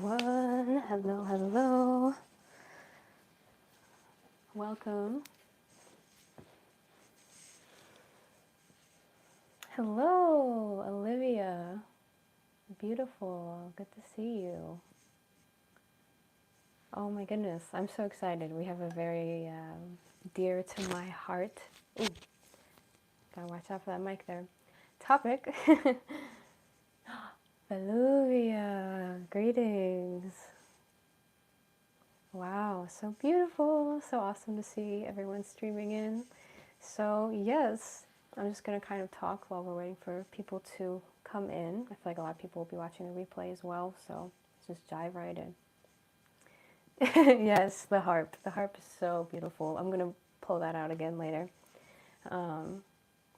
everyone. Hello, hello. Welcome. Hello, Olivia. Beautiful. Good to see you. Oh my goodness, I'm so excited. We have a very dear to my heart. Ooh, gotta watch out for that mic there. Topic. Olivia, greetings. Wow, so beautiful. So awesome to see everyone streaming in. So yes, I'm just going to kind of talk while we're waiting for people to come in. I feel like a lot of people will be watching the replay as well, so let's just dive right in. Yes, the harp. The harp is so beautiful. I'm going to pull that out again later.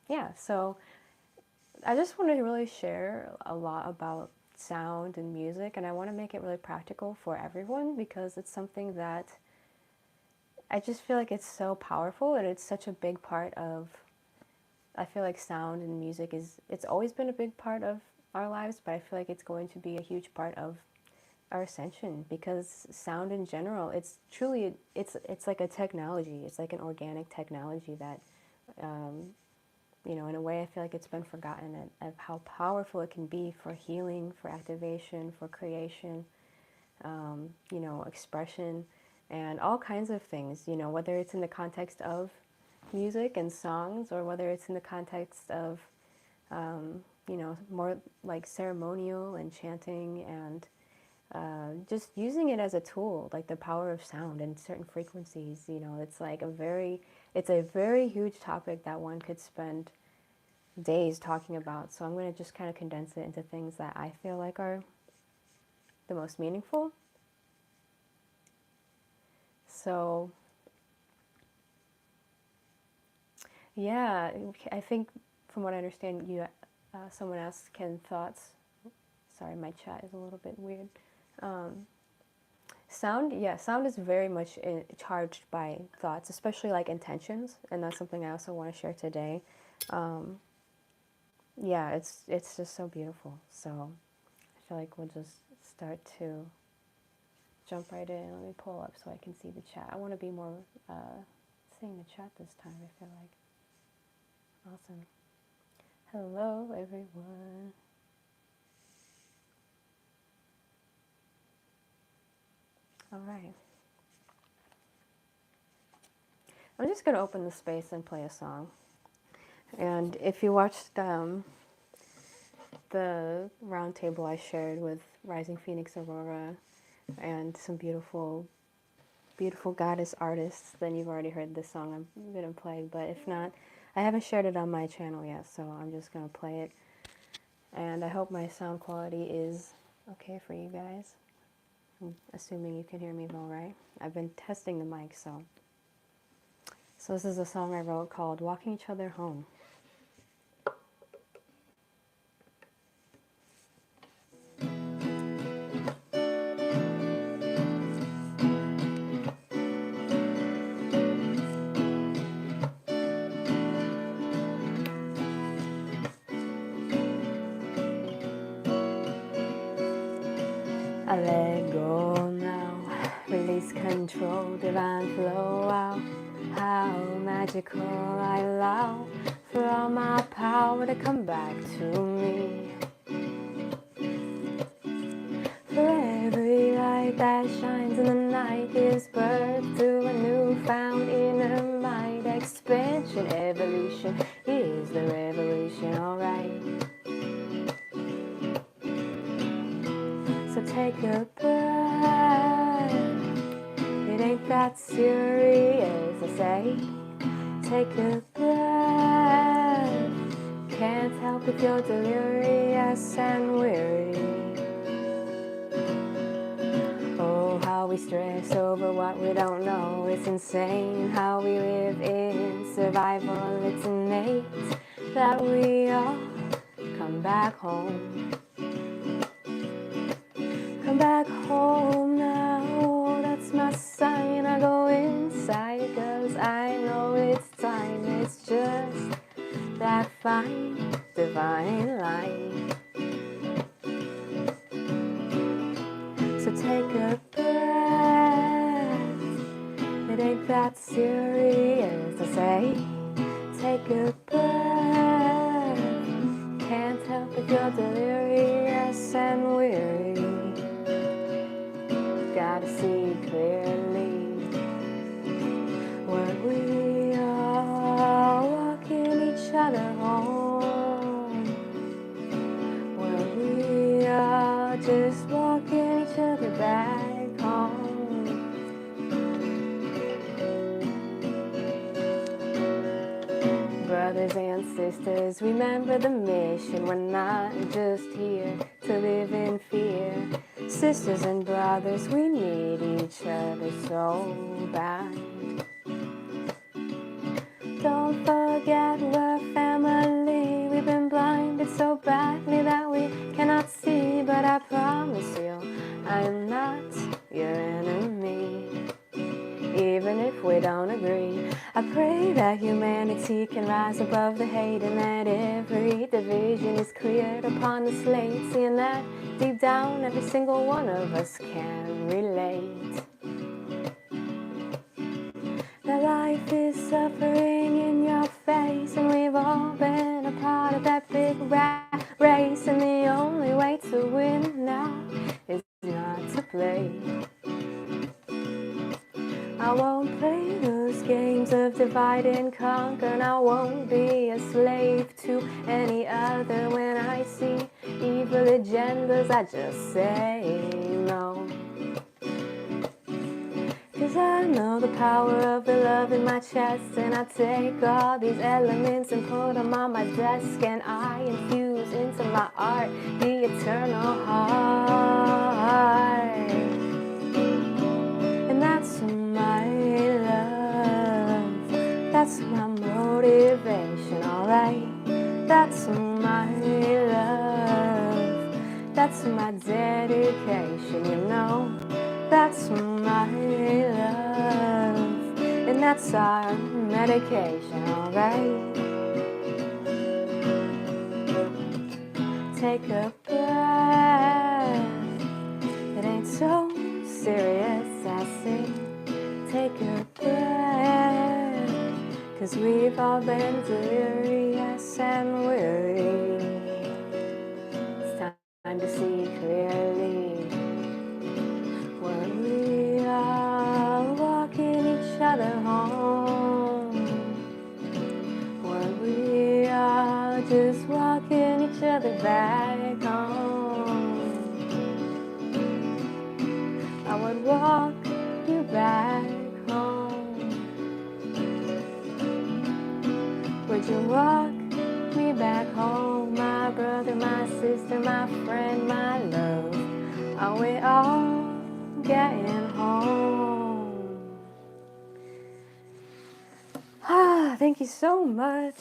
Yeah, so I just want to really share a lot about sound and music, and I want to make it really practical for everyone because it's something that I just feel like it's so powerful and it's such a big part of, I feel like sound and music it's always been a big part of our lives, but I feel like it's going to be a huge part of our ascension because sound in general, it's truly, it's like a technology. It's like an organic technology that, you know, in a way I feel like it's been forgotten of how powerful it can be for healing, for activation, for creation, you know, expression, and all kinds of things, you know, whether it's in the context of music and songs or whether it's in the context of, you know, more like ceremonial and chanting and just using it as a tool, like the power of sound and certain frequencies, you know, it's like it's a very huge topic that one could spend days talking about. So I'm going to just kind of condense it into things that I feel like are the most meaningful. So yeah, I think from what I understand, you someone asked, can thoughts, sorry, my chat is a little bit weird. Sound, yeah, sound is very much charged by thoughts, especially like intentions, and that's something I also want to share today. Yeah, it's just so beautiful. So I feel like we'll just start to jump right in. Let me pull up so I can see the chat. I want to be more seeing the chat this time, I feel like. Awesome. Hello, everyone. All right. I'm just going to open the space and play a song. And if you watched the round table I shared with Rising Phoenix Aurora and some beautiful, beautiful goddess artists, then you've already heard this song I'm going to play. But if not, I haven't shared it on my channel yet, so I'm just going to play it. And I hope my sound quality is okay for you guys. I'm assuming you can hear me all right. I've been testing the mic, so. So this is a song I wrote called Walking Each Other Home. I let go now, release control, divine flow out. How magical I allow for all my power to come back to me. For every light that shines in the night gives birth to a newfound inner might. Expansion, evolution is the revolution, alright. So take a breath, it ain't that serious, I say. Take a breath, can't help if you're delirious and weary. Oh, how we stress over what we don't know, it's insane. How we live in survival, it's innate that we all come back home. Come back home now, that's my sign. I go inside, cause I know it's time. It's just that fine, divine light. So that serious. I say, take a breath. Can't help if you're delirious and weary. Gotta see clearly when we are walking each other home. When we are just walking each other back home. Brothers and sisters, remember the mission. We're not just here to live in fear. Sisters and brothers, we need each other so bad. Don't forget we're family. We've been blinded so badly that we cannot see. But I promise you, I am not your enemy. Even if we don't agree, I pray that humanity can rise above the hate and that every division is cleared upon the slate. Seeing that deep down every single one of us can relate. That life is suffering in your face, and we've all been a part of that big rat race. And the only way to win now is not to play. I won't play those games of divide and conquer, and I won't be a slave to any other. When I see evil agendas, I just say no. 'Cause I know the power of the love in my chest, and I take all these elements and put them on my desk, and I infuse into my art the eternal heart. And that's my love, that's my motivation, alright? That's my love, that's my dedication, you know? That's my love, and that's our medication, alright? Take a breath, it ain't so serious, I say. Take a breath, 'cause we've all been delirious and weary. It's time to see clearly when we are walking each other home. When we are just walking each other back home. I would walk you back home. Would you walk me back home, my brother, my sister, my friend, my love? Are we all getting home? Thank you so much.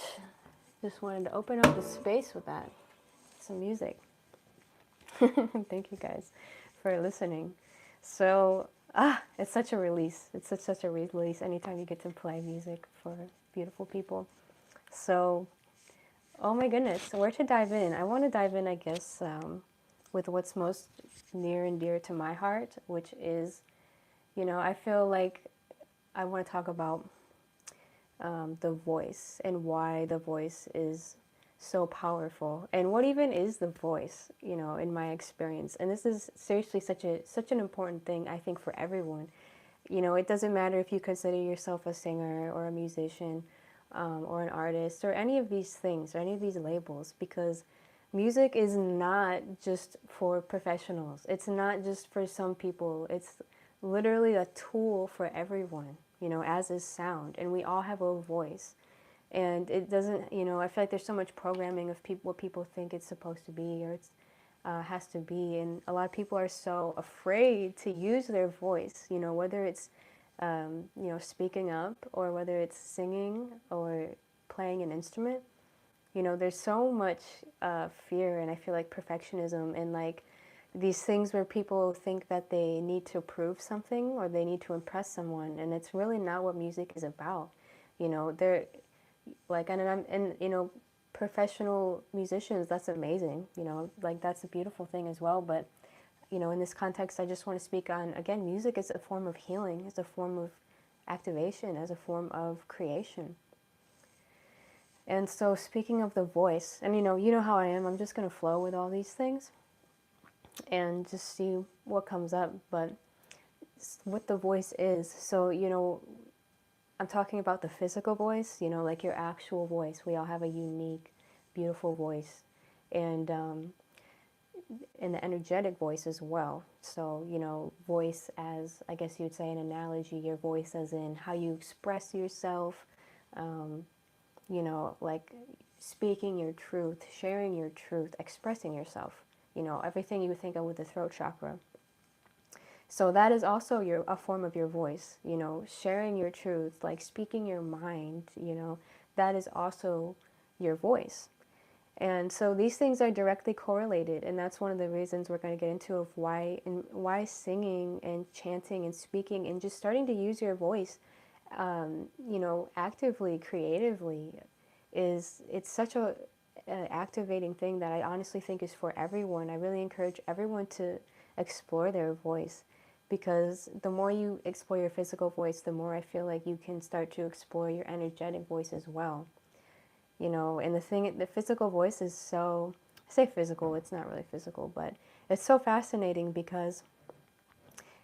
Just wanted to open up the space with that. Some music. Thank you guys for listening. So, it's such a release. It's such a release anytime you get to play music for beautiful people. So, oh my goodness, so where to dive in? I want to dive in, I guess, with what's most near and dear to my heart, which is, I feel like I want to talk about the voice and why the voice is so powerful, and what even is the voice, in my experience. And this is seriously such an important thing, I think, for everyone. It doesn't matter if you consider yourself a singer or a musician, or an artist, or any of these things, or any of these labels, because music is not just for professionals. It's not just for some people. It's literally a tool for everyone, as is sound. And we all have a voice. And it doesn't, I feel like there's so much programming of what people think it's supposed to be, or it's has to be. And a lot of people are so afraid to use their voice, whether it's speaking up, or whether it's singing or playing an instrument. There's so much fear, and I feel like perfectionism, and like these things where people think that they need to prove something or they need to impress someone, and it's really not what music is about. They're like, and professional musicians, that's amazing. Like that's a beautiful thing as well. But in this context, I just want to speak on, again, music is a form of healing. It's a form of activation, as a form of creation. And so speaking of the voice, and you know how I am, I'm just going to flow with all these things and just see what comes up. But what the voice is, so I'm talking about the physical voice, like your actual voice. We all have a unique, beautiful voice. And the energetic voice as well. So, voice as, I guess you would say, an analogy, your voice as in how you express yourself, like speaking your truth, sharing your truth, expressing yourself, everything you would think of with the throat chakra. So that is also a form of your voice, sharing your truth, like speaking your mind, that is also your voice. And so these things are directly correlated, and that's one of the reasons we're going to get into of why singing and chanting and speaking and just starting to use your voice, actively, creatively, it's such an activating thing that I honestly think is for everyone. I really encourage everyone to explore their voice, because the more you explore your physical voice, the more I feel like you can start to explore your energetic voice as well. And the physical voice is so, I say physical, it's not really physical, but it's so fascinating because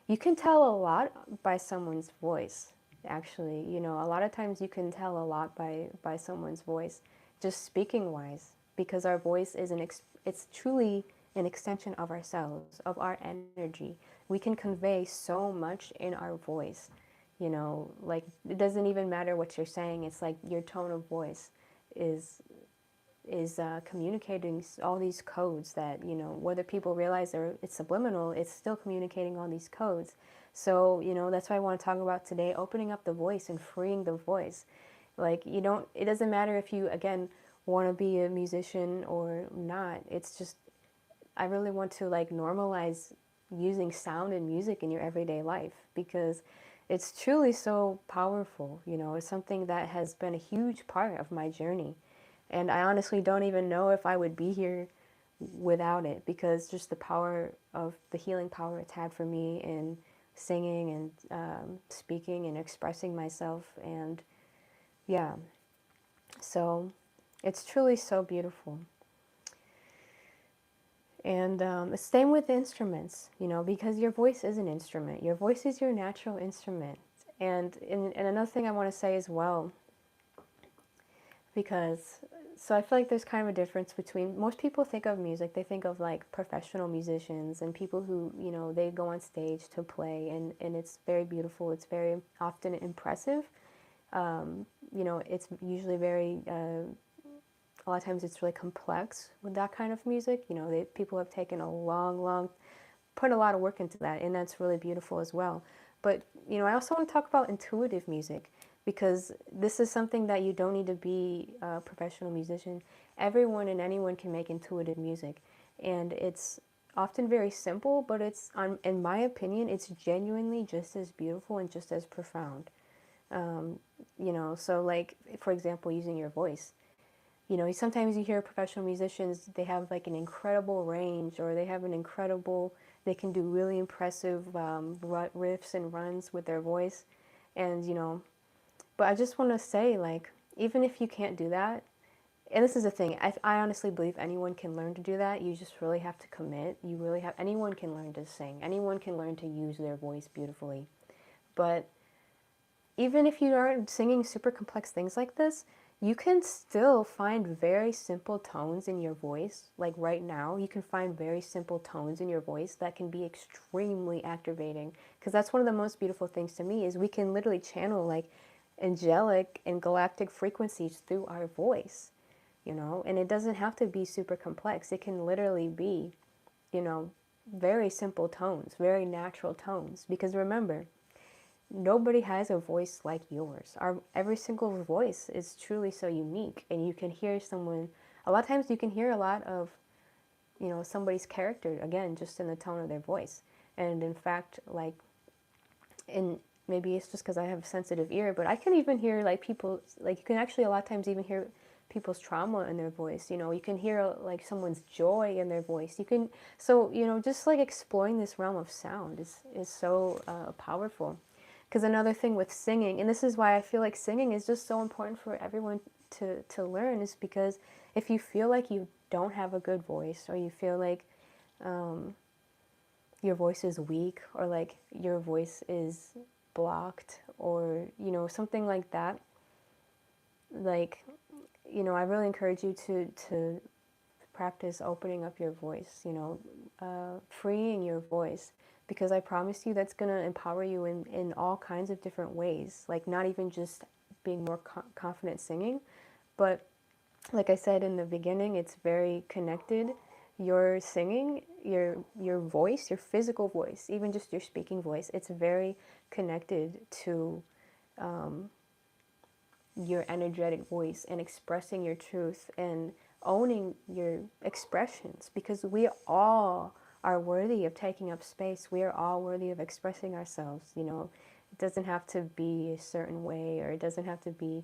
you can tell a lot by someone's voice, actually. A lot of times you can tell a lot by someone's voice, just speaking wise, because our voice is it's truly an extension of ourselves, of our energy. We can convey so much in our voice, like it doesn't even matter what you're saying, it's like your tone of voice is communicating all these codes that, whether people realize it's subliminal, it's still communicating all these codes. So, that's why I want to talk about today, opening up the voice and freeing the voice. Like, it doesn't matter if you, again, want to be a musician or not. It's just, I really want to like normalize using sound and music in your everyday life, because it's truly so powerful. It's something that has been a huge part of my journey. And I honestly don't even know if I would be here without it, because just the power of the healing power it's had for me in singing and speaking and expressing myself. And yeah, so it's truly so beautiful. And the same with instruments, because your voice is an instrument. Your voice is your natural instrument. And another thing I want to say as well, because, so I feel like there's kind of a difference between, most people think of music, they think of like professional musicians and people who, they go on stage to play, and it's very beautiful, it's very often impressive. It's usually very, a lot of times it's really complex with that kind of music. People have taken put a lot of work into that, and that's really beautiful as well. But, I also want to talk about intuitive music, because this is something that you don't need to be a professional musician. Everyone and anyone can make intuitive music, and it's often very simple, but in my opinion, it's genuinely just as beautiful and just as profound. So like, for example, using your voice. Sometimes you hear professional musicians, they have like an incredible range, or they can do really impressive riffs and runs with their voice. And, but I just want to say, like, even if you can't do that, and this is the thing, I honestly believe anyone can learn to do that. You just really have to commit. Anyone can learn to sing. Anyone can learn to use their voice beautifully. But even if you aren't singing super complex things like this, you can still find very simple tones in your voice. Like right now, you can find very simple tones in your voice that can be extremely activating. Because that's one of the most beautiful things to me, is we can literally channel like angelic and galactic frequencies through our voice, and it doesn't have to be super complex. It can literally be, very simple tones, very natural tones. Because remember, nobody has a voice like yours. Every single voice is truly so unique, and you can hear someone, a lot of times you can hear a lot of, somebody's character, again, just in the tone of their voice. And in fact, like, maybe it's just because I have a sensitive ear, but I can even hear like people, like you can actually a lot of times even hear people's trauma in their voice. You can hear like someone's joy in their voice. So just like exploring this realm of sound is so powerful. Because another thing with singing, and this is why I feel like singing is just so important for everyone to learn, is because if you feel like you don't have a good voice, or you feel like your voice is weak, or like your voice is blocked, or something like that, like I really encourage you to practice opening up your voice, freeing your voice, because I promise you that's going to empower you in all kinds of different ways, like not even just being more confident singing, but like I said in the beginning, it's very connected. Your singing, your voice, your physical voice, even just your speaking voice, it's very connected to your energetic voice and expressing your truth and owning your expressions, because we all are worthy of taking up space. We are all worthy of expressing ourselves. It doesn't have to be a certain way, or it doesn't have to be,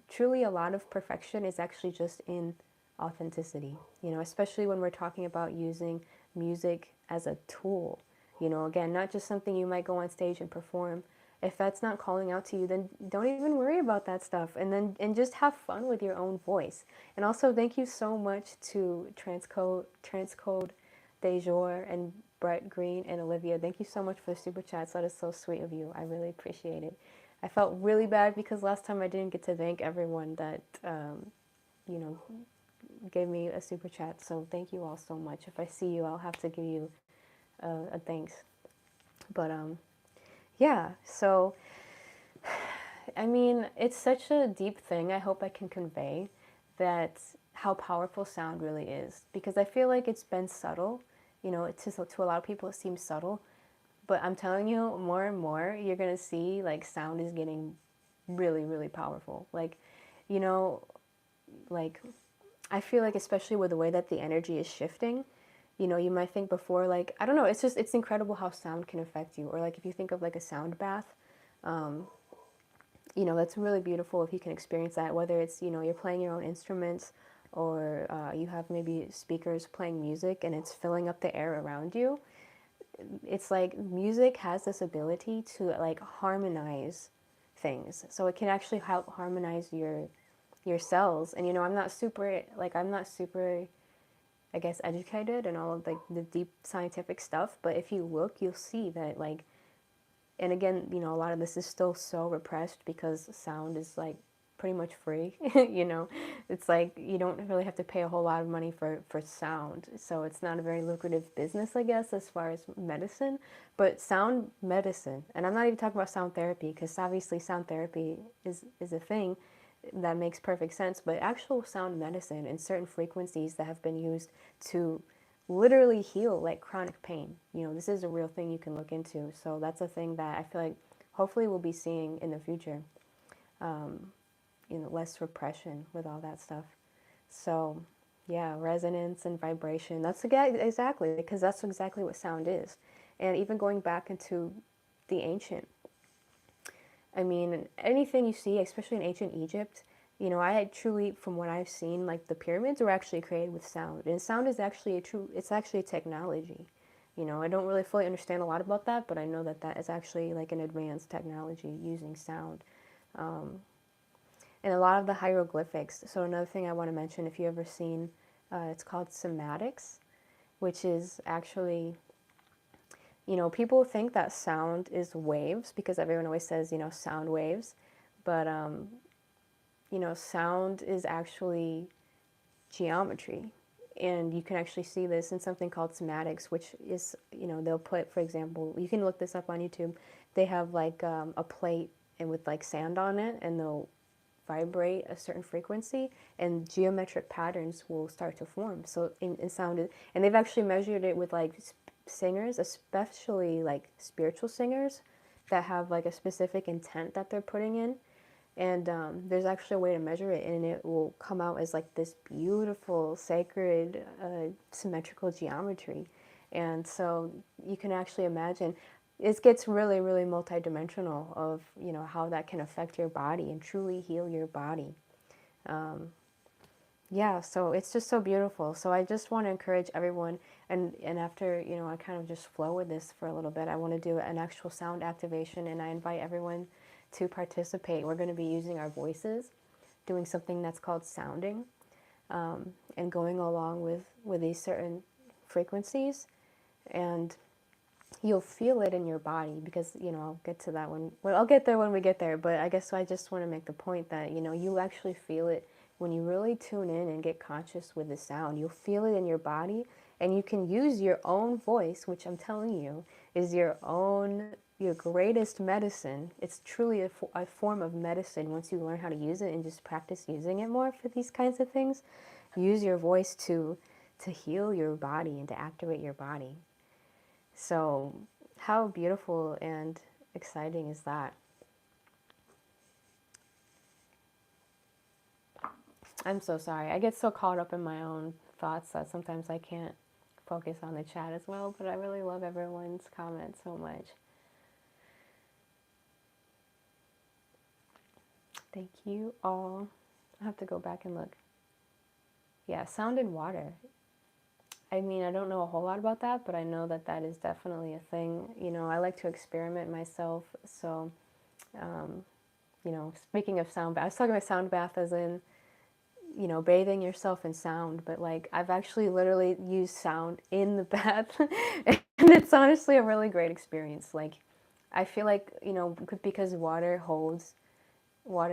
truly a lot of perfection is actually just in authenticity, especially when we're talking about using music as a tool. Again, not just something you might go on stage and perform. If that's not calling out to you, then don't even worry about that stuff, and just have fun with your own voice. And also, thank you so much to Transcode Dejour and Brett Green and Olivia. Thank you so much for the super chats. That is so sweet of you. I really appreciate it. I felt really bad because last time I didn't get to thank everyone that you know gave me a super chat. So thank you all so much. If I see you, I'll have to give you a thanks. But yeah, so I mean, it's such a deep thing. I hope I can convey that how powerful sound really is, because I feel like it's been subtle. To a lot of people it seems subtle, but I'm telling you, more and more you're gonna see like sound is getting really, really powerful. You know, like I feel like, especially with the way that the energy is shifting, you might think before, like, I don't know, it's incredible how sound can affect you. Or like if you think of like a sound bath, that's really beautiful if you can experience that, whether it's, you're playing your own instruments, or you have maybe speakers playing music and it's filling up the air around you. It's like music has this ability to like harmonize things. So it can actually help harmonize your cells. And I'm not super, I guess, educated in all of like the deep scientific stuff, but if you look, you'll see that, like, and again, a lot of this is still so repressed because sound is like pretty much free. It's like you don't really have to pay a whole lot of money for sound, so it's not a very lucrative business, I guess, as far as medicine. But sound medicine, and I'm not even talking about sound therapy, because obviously sound therapy is a thing that makes perfect sense, but actual sound medicine and certain frequencies that have been used to literally heal like chronic pain. This is a real thing you can look into. So that's a thing that I feel like hopefully we'll be seeing in the future. Less repression with all that stuff. So yeah, resonance and vibration. That's exactly, because that's exactly what sound is. And even going back into the ancient, I mean, anything you see, especially in ancient Egypt, I truly, from what I've seen, like the pyramids were actually created with sound. And sound is actually it's actually a technology. I don't really fully understand a lot about that, but I know that that is actually like an advanced technology using sound. And a lot of the hieroglyphics. So another thing I want to mention, if you ever seen, it's called somatics, which is actually, people think that sound is waves, because everyone always says, sound waves. But, sound is actually geometry. And you can actually see this in something called somatics, which is, they'll put, for example, you can look this up on YouTube. They have like a plate and with like sand on it, and they'll vibrate a certain frequency, and geometric patterns will start to form. So in sound, and they've actually measured it with like singers, especially like spiritual singers that have like a specific intent that they're putting in. And there's actually a way to measure it, and it will come out as like this beautiful, sacred, symmetrical geometry. And so you can actually imagine, it gets really, really multidimensional of, how that can affect your body and truly heal your body. yeah, so it's just so beautiful. So I just want to encourage everyone, and after, I kind of just flow with this for a little bit, I want to do an actual sound activation, and I invite everyone to participate. We're going to be using our voices, doing something that's called sounding, and going along with these certain frequencies, and you'll feel it in your body because, I'll get to that one. Well, I'll get there when we get there, but I guess I just want to make the point that, you actually feel it when you really tune in and get conscious with the sound. You'll feel it in your body, and you can use your own voice, which I'm telling you is your greatest medicine. It's truly a form of medicine once you learn how to use it and just practice using it more for these kinds of things. Use your voice to heal your body and to activate your body. So, how beautiful and exciting is that? I'm so sorry. I get so caught up in my own thoughts that sometimes I can't focus on the chat as well, but I really love everyone's comments so much. Thank you all. I have to go back and look. Yeah, sound in water. I mean, I don't know a whole lot about that, but I know that that is definitely a thing. I like to experiment myself. So, speaking of sound bath, I was talking about sound bath as in, bathing yourself in sound, but like I've actually literally used sound in the bath, and it's honestly a really great experience. Like, I feel like, because water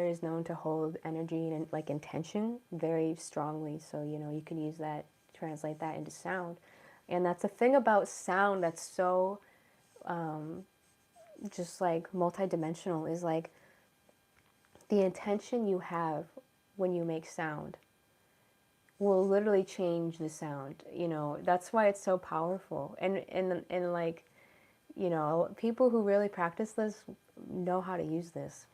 is known to hold energy and like intention very strongly. So, you can use that, translate that into sound. And that's the thing about sound that's so just like multidimensional is like the intention you have when you make sound will literally change the sound. That's why it's so powerful. And like, people who really practice this know how to use this.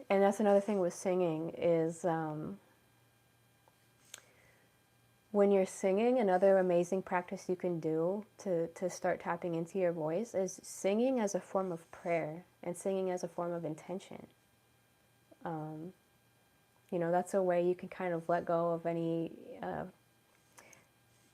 And that's another thing with singing is when you're singing, another amazing practice you can do to start tapping into your voice is singing as a form of prayer and singing as a form of intention. That's a way you can kind of let go of any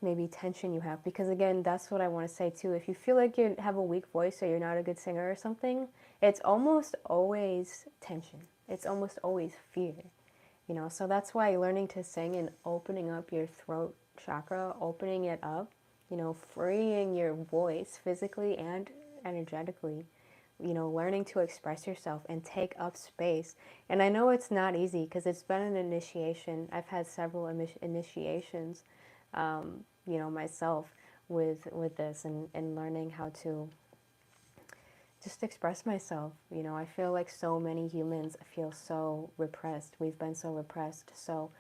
maybe tension you have. Because again, that's what I want to say too. If you feel like you have a weak voice or you're not a good singer or something, it's almost always tension. It's almost always fear. So that's why learning to sing and opening up your throat chakra, opening it up, freeing your voice physically and energetically, learning to express yourself and take up space. And I know it's not easy because it's been an initiation. I've had several initiations, myself with this and learning how to just express myself. I feel like so many humans feel so repressed. We've been so repressed. So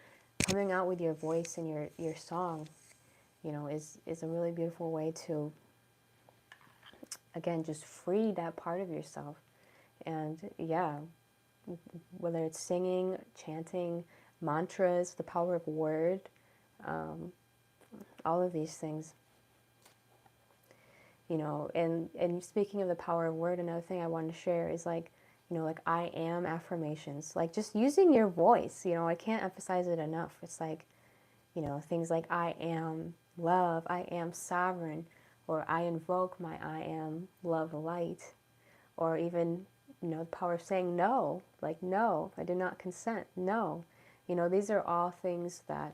coming out with your voice and your song, is a really beautiful way to, again, just free that part of yourself. And yeah, whether it's singing, chanting, mantras, the power of word, all of these things. And speaking of the power of word, another thing I wanted to share is like, like I am affirmations, like just using your voice, I can't emphasize it enough. It's like, things like I am love, I am sovereign, or I invoke my I am love light, or even, the power of saying no, like no, I do not consent, no. These are all things that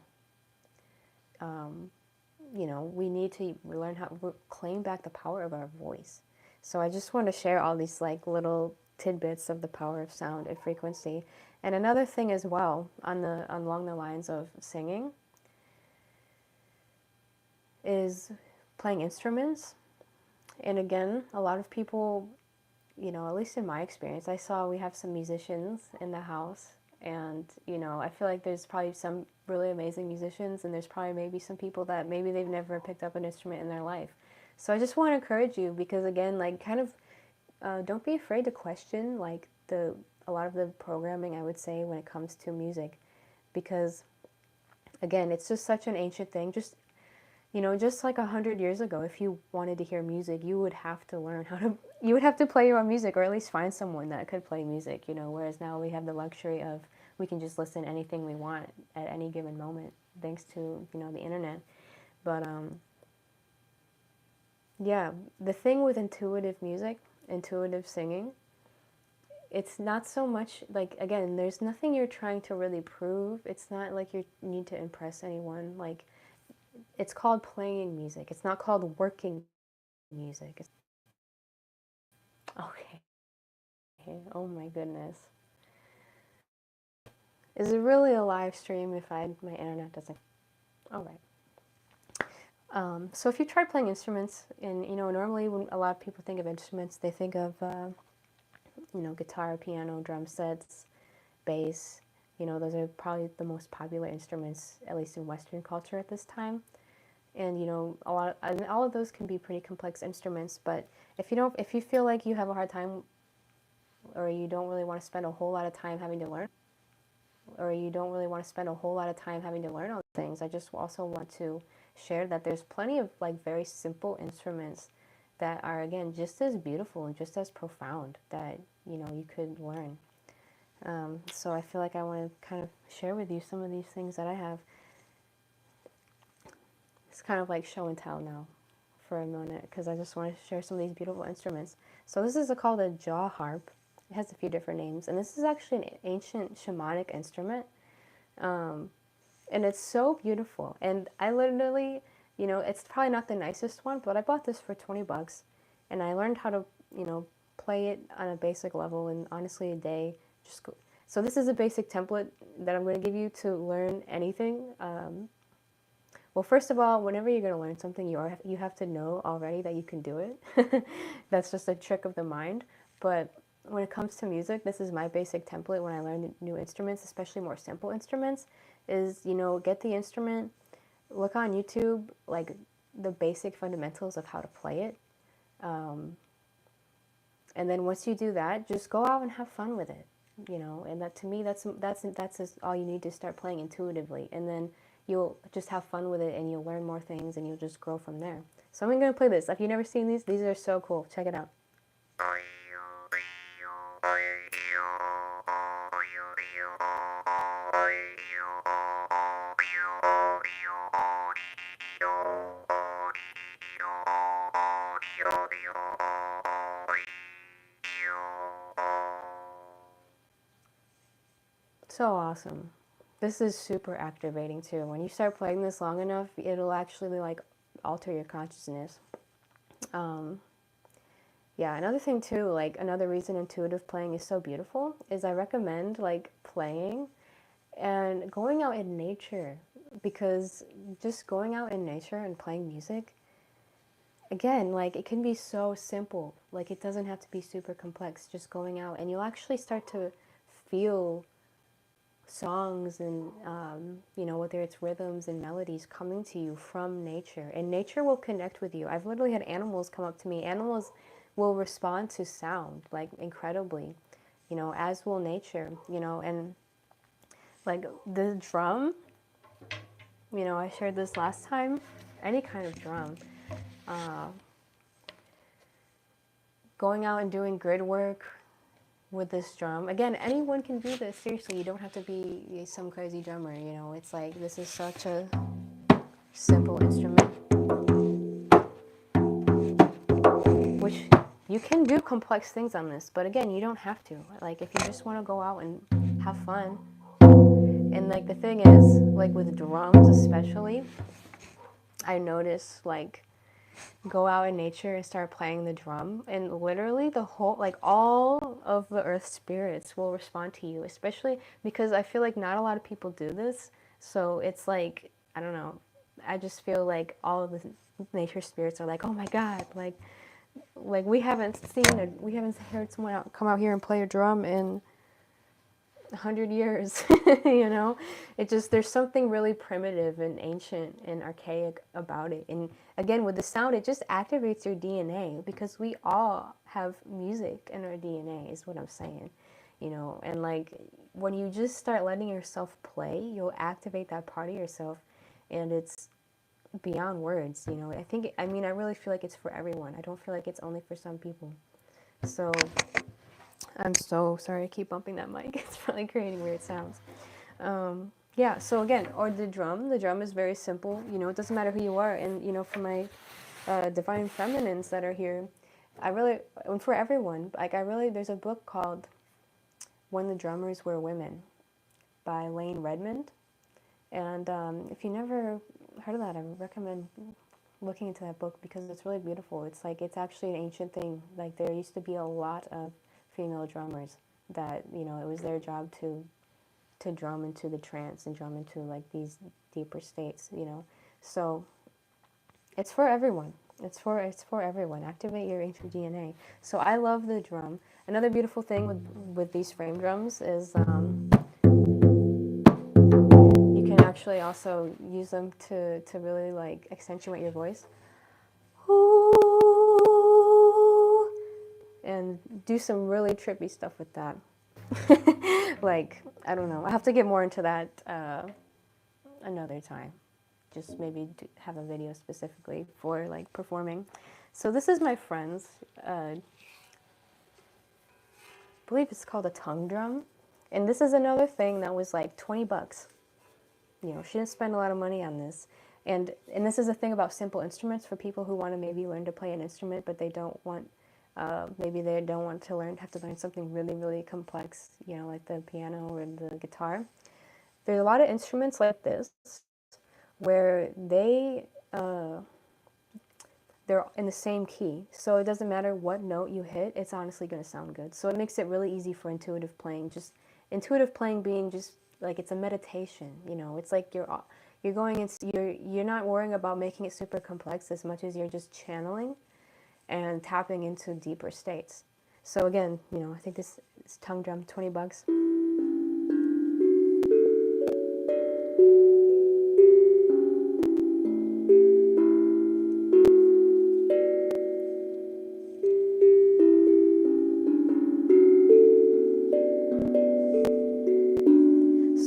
we need to learn how to claim back the power of our voice. So I just want to share all these like little tidbits of the power of sound and frequency. And another thing as well along the lines of singing is playing instruments. And again, a lot of people, at least in my experience, I saw we have some musicians in the house. And, I feel like there's probably some really amazing musicians, and there's probably maybe some people that maybe they've never picked up an instrument in their life. So I just want to encourage you because, again, like kind of don't be afraid to question like a lot of the programming, I would say, when it comes to music. Because, again, it's just such an ancient thing. Just like 100 years ago, if you wanted to hear music, you would have to learn you would have to play your own music, or at least find someone that could play music, whereas now we have the luxury of we can just listen to anything we want at any given moment, thanks to, you know, the internet. But yeah, the thing with intuitive music, intuitive singing, it's not so much like, again, there's nothing you're trying to really prove. It's not like you need to impress anyone. Like, it's called playing music. It's not called working music. Okay. Oh my goodness. Is it really a live stream if my internet doesn't? All right. So if you try playing instruments, and you know, normally when a lot of people think of instruments, they think of you know, guitar, piano, drum sets, bass. You know, those are probably the most popular instruments, at least in Western culture at this time. And you know, and all of those can be pretty complex instruments. But if you feel like you have a hard time, or you don't really want to spend a whole lot of time having to learn, all the things, I just also want to share that there's plenty of like very simple instruments that are, again, just as beautiful and just as profound that, you know, you could learn. So I feel like I want to kind of share with you some of these things that I have. It's kind of like show and tell now for a minute, because I just want to share some of these beautiful instruments. So this is called a jaw harp. It has a few different names, and this is actually an ancient shamanic instrument. And it's so beautiful. And I literally, you know, it's probably not the nicest one, but I bought this for 20 bucks, and I learned how to, you know, play it on a basic level in honestly a day. Just go. So this is a basic template that I'm going to give you to learn anything. Well, first of all, whenever you're going to learn something, you have to know already that you can do it. That's just a trick of the mind. But when it comes to music, this is my basic template when I learn new instruments, especially more simple instruments, is, you know, get the instrument, look on YouTube, like the basic fundamentals of how to play it. And then once you do that, just go out and have fun with it, you know. And that, to me, that's all you need to start playing intuitively. And then you'll just have fun with it, and you'll learn more things, and you'll just grow from there. So I'm going to play this. If you've never seen these are so cool. Check it out. So awesome. This is super activating too. When you start playing this long enough, it'll actually like alter your consciousness. Yeah, another thing too, like another reason intuitive playing is so beautiful is I recommend like playing and going out in nature, because just going out in nature and playing music, again, like it can be so simple. Like it doesn't have to be super complex. Just going out, and you'll actually start to feel songs and you know, whether it's rhythms and melodies coming to you from nature, and nature will connect with you. I've literally had animals come up to me. Animals will respond to sound like incredibly, you know, as will nature, you know. And like the drum, you know, I shared this last time, any kind of drum, going out and doing grid work with this drum. Again, anyone can do this. Seriously, you don't have to be some crazy drummer, you know. It's like, this is such a simple instrument, which you can do complex things on this, but again, you don't have to. Like, if you just want to go out and have fun. And like the thing is, like with drums especially, I notice like go out in nature and start playing the drum, and literally the whole, like all of the earth spirits will respond to you, especially because I feel like not a lot of people do this. So it's like, I don't know, I just feel like all of the nature spirits are like, oh my god, like we haven't heard someone come out here and play a drum in 100 years. You know, it just, there's something really primitive and ancient and archaic about it. And again, with the sound, it just activates your DNA, because we all have music in our DNA is what I'm saying, you know. And like when you just start letting yourself play, you'll activate that part of yourself, and it's beyond words, you know. I mean, I really feel like it's for everyone. I don't feel like it's only for some people. So I'm so sorry I keep bumping that mic. It's really creating weird sounds. Yeah, so again, or the drum is very simple. You know, it doesn't matter who you are. And, you know, for my divine feminines that are here, I really, and for everyone, like there's a book called When the Drummers Were Women by Lane Redmond. And if you never heard of that, I recommend looking into that book because it's really beautiful. It's like, it's actually an ancient thing. Like, there used to be a lot of female drummers that, you know, it was their job to drum into the trance and drum into like these deeper states, you know. So it's for everyone. It's for everyone. Activate your ancient DNA. So I love the drum. Another beautiful thing with these frame drums is you can actually also use them to really like accentuate your voice. And do some really trippy stuff with that. Like, I don't know. I have to get more into that another time. Just maybe have a video specifically for like performing. So this is my friend's, I believe it's called a tongue drum. And this is another thing that was like 20 bucks. You know, she didn't spend a lot of money on this. And this is the thing about simple instruments for people who want to maybe learn to play an instrument, but they don't want, maybe they don't want to have to learn something really, really complex, you know, like the piano or the guitar. There's a lot of instruments like this where they're in the same key. So it doesn't matter what note you hit, it's honestly going to sound good. So it makes it really easy for intuitive playing. Just intuitive playing being just like, it's a meditation, you know. It's like you're going into, you're not worrying about making it super complex as much as you're just channeling and tapping into deeper states. So again, you know, I think this tongue drum, 20 bucks.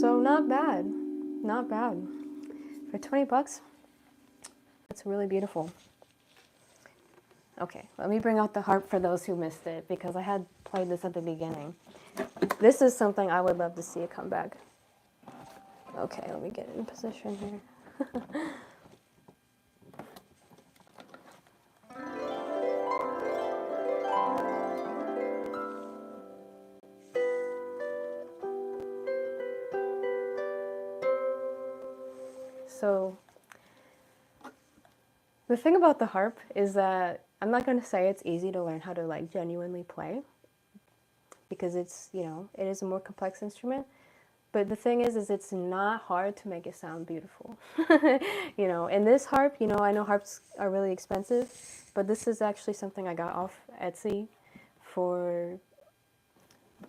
So not bad, not bad. For 20 bucks, that's really beautiful. Okay, let me bring out the harp for those who missed it, because I had played this at the beginning. This is something I would love to see it come back. Okay, let me get in position here. So the thing about the harp is that I'm not going to say it's easy to learn how to like genuinely play, because it's, you know, it is a more complex instrument. But the thing is it's not hard to make it sound beautiful. You know, and this harp, you know, I know harps are really expensive, but this is actually something I got off Etsy for,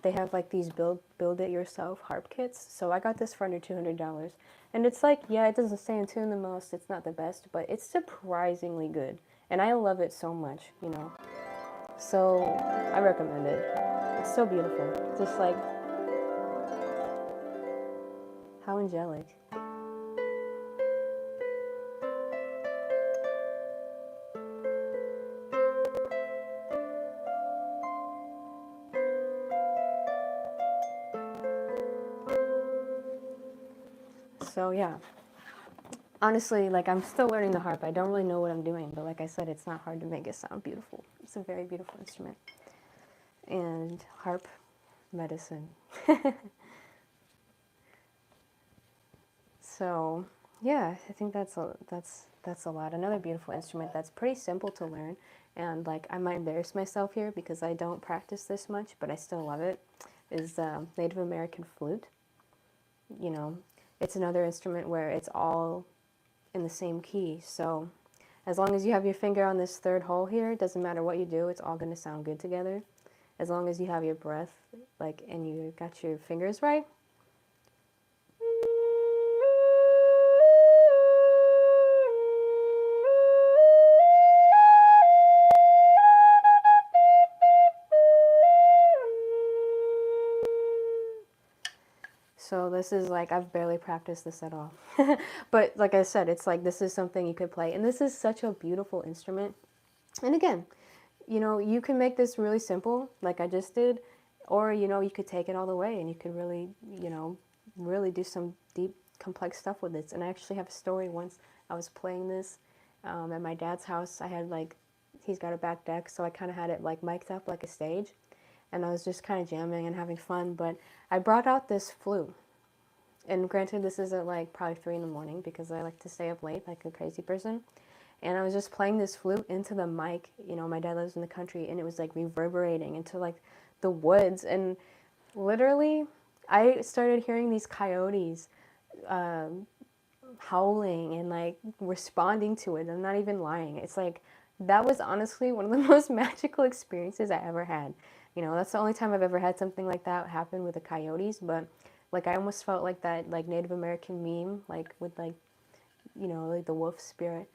they have like these build it yourself harp kits. So I got this for under $200. And it's like, yeah, it doesn't stay in tune the most, it's not the best, but it's surprisingly good. And I love it so much, you know. So I recommend it. It's so beautiful. Just like, how angelic. So yeah, honestly, like, I'm still learning the harp. I don't really know what I'm doing, but like I said, it's not hard to make it sound beautiful. It's a very beautiful instrument. And harp medicine. So yeah, I think that's a lot. Another beautiful instrument that's pretty simple to learn, and like, I might embarrass myself here because I don't practice this much, but I still love it, is Native American flute. You know, it's another instrument where it's all in the same key. So as long as you have your finger on this third hole here, it doesn't matter what you do, it's all going to sound good together. As long as you have your breath, like, and you got your fingers right. So this is like, I've barely practiced this at all. But like I said, it's like, this is something you could play. And this is such a beautiful instrument. And again, you know, you can make this really simple, like I just did, Or, you know, you could take it all the way and you could really, you know, really do some deep, complex stuff with it. And I actually have a story. Once I was playing this at my dad's house. I had like, he's got a back deck, so I kind of had it like mic'd up like a stage. And I was just kind of jamming and having fun. But I brought out this flute. And granted, this is at like probably 3 in the morning because I like to stay up late like a crazy person. And I was just playing this flute into the mic. You know, my dad lives in the country, and it was like reverberating into like the woods. And literally, I started hearing these coyotes howling and like responding to it. I'm not even lying. It's like, that was honestly one of the most magical experiences I ever had. You know, that's the only time I've ever had something like that happen with the coyotes. But like, I almost felt like that like Native American meme, like with like, you know, like the wolf spirit.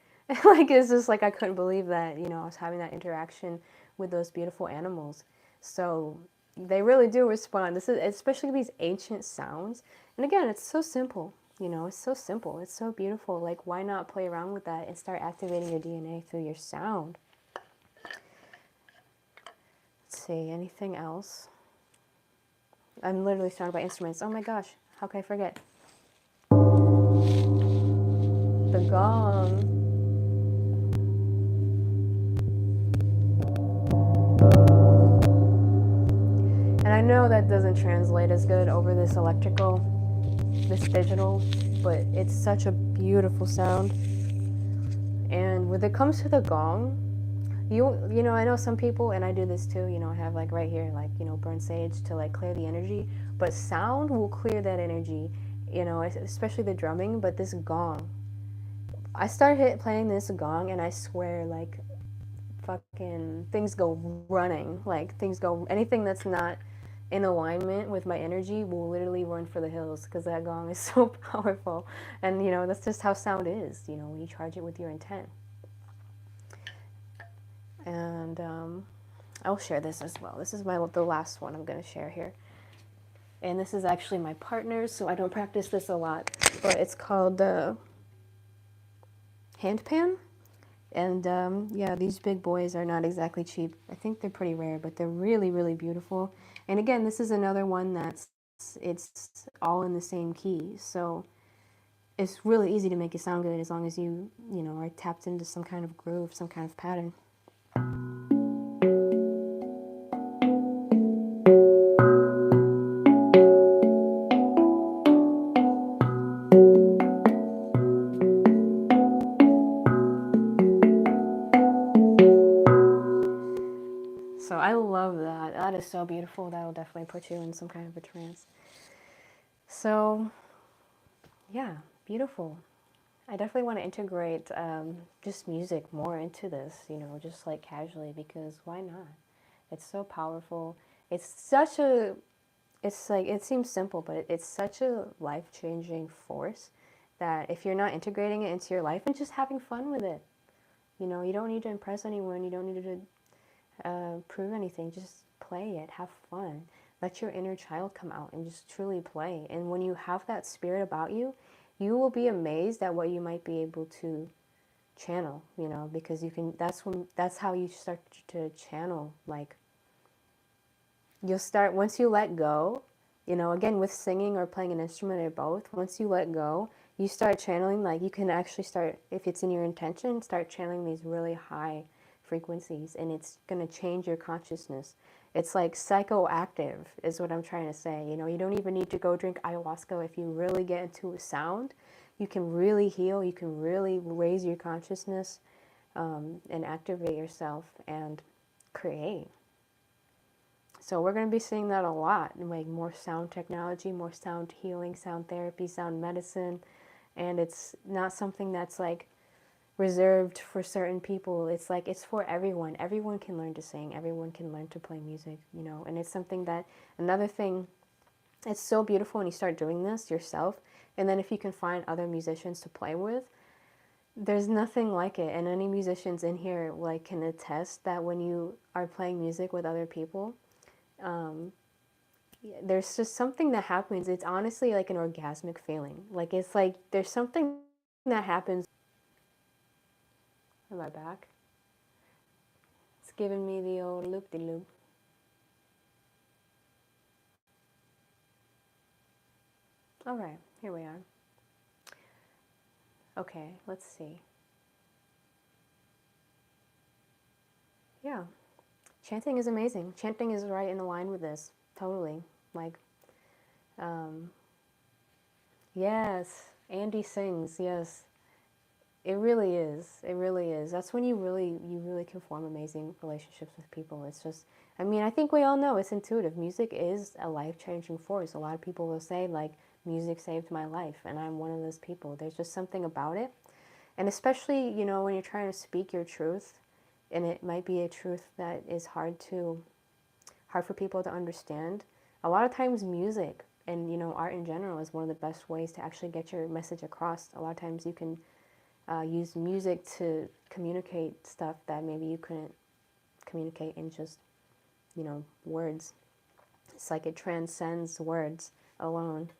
Like, it's just like, I couldn't believe that, you know, I was having that interaction with those beautiful animals. So they really do respond. This is especially these ancient sounds. And again, it's so simple. You know, it's so simple. It's so beautiful. Like, why not play around with that and start activating your DNA through your sound? Let's see, anything else? I'm literally surrounded by instruments. Oh my gosh, how could I forget? The gong. And I know that doesn't translate as good over this electrical, this digital, but it's such a beautiful sound. And when it comes to the gong, you know, I know some people, and I do this too, you know, I have like right here, like, you know, burn sage to like clear the energy, but sound will clear that energy, you know, especially the drumming. But this gong, I started playing this gong, and I swear, like, fucking things go running, like things go, anything that's not in alignment with my energy will literally run for the hills, because that gong is so powerful. And you know, that's just how sound is, you know, when you charge it with your intent. And I'll share this as well. This is the last one I'm going to share here. And this is actually my partner's, so I don't practice this a lot. But it's called the handpan. And yeah, these big boys are not exactly cheap. I think they're pretty rare, but they're really, really beautiful. And again, this is another one it's all in the same key. So it's really easy to make it sound good as long as you know, are tapped into some kind of groove, some kind of pattern. So I love that. That is so beautiful. That will definitely put you in some kind of a trance. So yeah, beautiful. I definitely want to integrate just music more into this, you know, just like casually, because why not? It's so powerful. It's such a, it's like, it seems simple, but it's such a life-changing force that if you're not integrating it into your life and just having fun with it, you know, you don't need to impress anyone. You don't need to prove anything. Just play it. Have fun. Let your inner child come out and just truly play. And when you have that spirit about you, you will be amazed at what you might be able to channel, you know, because you can, that's how you start to channel. Like, you'll start, once you let go, you know, again, with singing or playing an instrument or both, once you let go, you start channeling. Like, you can actually start, if it's in your intention, start channeling these really high frequencies, and it's going to change your consciousness. It's like psychoactive is what I'm trying to say. You know, you don't even need to go drink ayahuasca. If you really get into a sound, you can really heal. You can really raise your consciousness and activate yourself and create. So we're going to be seeing that a lot, like more sound technology, more sound healing, sound therapy, sound medicine. And it's not something that's like reserved for certain people. It's like, it's for everyone. Everyone can learn to sing. Everyone can learn to play music, you know. And it's something that, another thing, it's so beautiful when you start doing this yourself. And then if you can find other musicians to play with, there's nothing like it. And any musicians in here like can attest that when you are playing music with other people, there's just something that happens. It's honestly like an orgasmic feeling. Like, it's like there's something that happens. Am I back? It's giving me the old loop-de-loop. All right, here we are. Okay, let's see. Yeah, chanting is amazing. Chanting is right in line with this, totally. Like, yes, Andy sings, yes. It really is. It really is. That's when you really can form amazing relationships with people. It's just, I mean, I think we all know it's intuitive. Music is a life-changing force. A lot of people will say, like, music saved my life, and I'm one of those people. There's just something about it. And especially, you know, when you're trying to speak your truth, and it might be a truth that is hard for people to understand. A lot of times music and, you know, art in general is one of the best ways to actually get your message across. A lot of times you can use music to communicate stuff that maybe you couldn't communicate in just, you know, words. It's like it transcends words alone.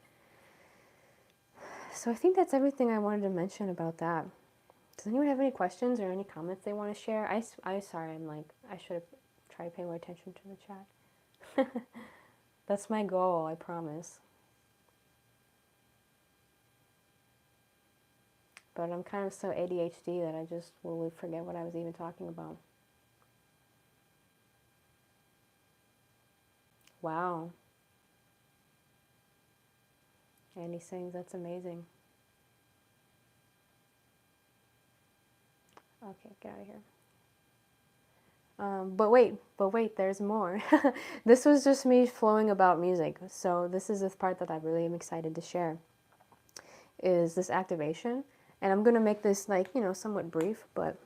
So I think that's everything I wanted to mention about that. Does anyone have any questions or any comments they want to share? Sorry, I should have tried to pay more attention to the chat. That's my goal, I promise. But I'm kind of so ADHD that I just will forget what I was even talking about. Wow. Andy sings, that's amazing. Okay, get out of here. But wait, there's more. This was just me flowing about music. So this is the part that I really am excited to share, is this activation. And I'm going to make this, like, you know, somewhat brief, but